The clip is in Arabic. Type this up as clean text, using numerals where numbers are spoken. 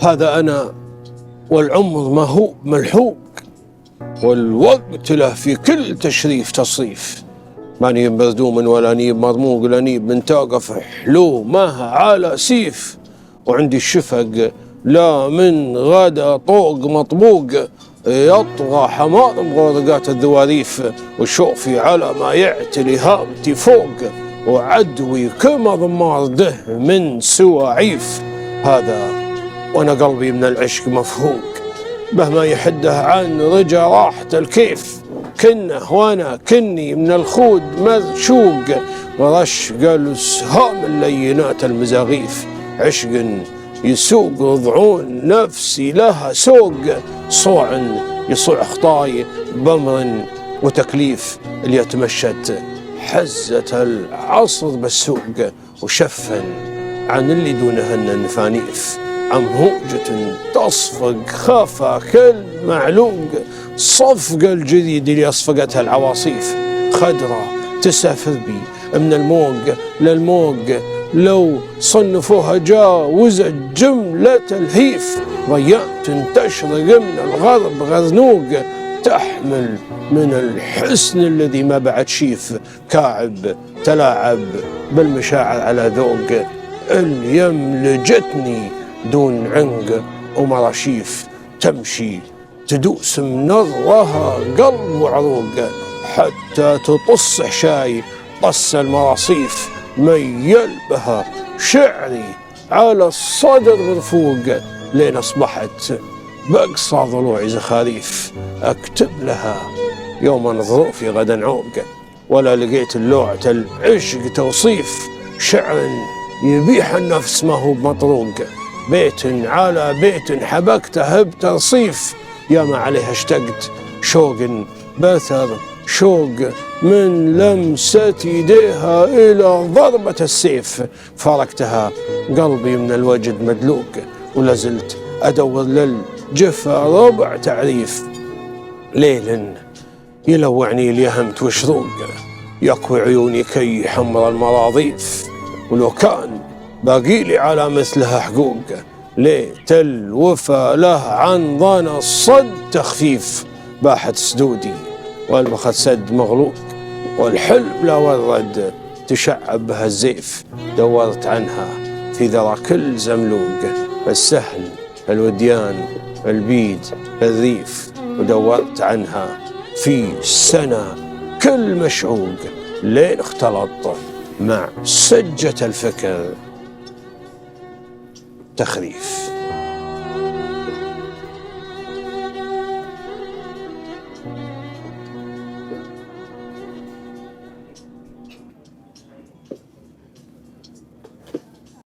هذا أنا والعمر مهوب ملحوق، والوقت له في كل تشريف تصريف. ماني مبذوم ولا نيب مرموق، لا نيب من توقف حلو ماها على سيف. وعندي الشفق لا من غدا طوق مطبوق، يطغى حمار بغرقات الذواريف. وشوفي على ما يعتلي هامتي فوق، وعدوي كما ضمار ده من سواعيف. هذا وانا قلبي من العشق مفهوق، مهما يحده عن رجا راحة الكيف. كنه وانا كني من الخود مذشوق، ورش قال سهام اللينات المزاغيف. عشق يسوق ضعون نفسي لها سوق، صوع يصوع خطاي بمر وتكليف. اللي يتمشت حزة العصر بالسوق، وشفن عن اللي دونهن النفانيف. عمهوجة تصفق خافا كل معلوق، صفق الجديد اللي أصفقتها العواصيف. خدرة تسافر بي من الموج للموج، لو صنفوها جاوزت جملة الهيف. ضيعت تشرق من الغرب غرنوق، تحمل من الحسن الذي ما بعد شيف. كاعب تلاعب بالمشاعر على ذوق، اليم لجتني دون عنق ومراشيف. تمشي تدوس منظرها قلب وعروق، حتى تطص حشاي طس المراصيف. ميل بها شعري على الصدر مرفوق، لين أصبحت بأقصى ضلوع زخاريف. أكتب لها يوما ظروفي غدا عوق، ولا لقيت اللوعة العشق توصيف. شعر يبيح النفس ما هو بمطروق، بيت على بيت حبكته بترصيف. يا ما عليها اشتقت شوق بثر شوق، من لمسة يديها إلى ضربة السيف. فارقتها قلبي من الوجد مدلوق، ولازلت أدور للجفا ربع تعريف. ليل يلوعني اليهمت وشروق، يقوي عيوني كي حمر المراضيف. ولو كان باقي لي على مثلها حقوق، ليت الوفا له عن ظن الصد تخفيف. باحت سدودي والبخت سد مغلوق، والحلم لا ورد تشعب بها الزيف. دورت عنها في ذرى كل زملوق، السهل الوديان البيد الريف. ودورت عنها في سنة كل مشعوق، لين اختلط مع سجة الفكر تخريف.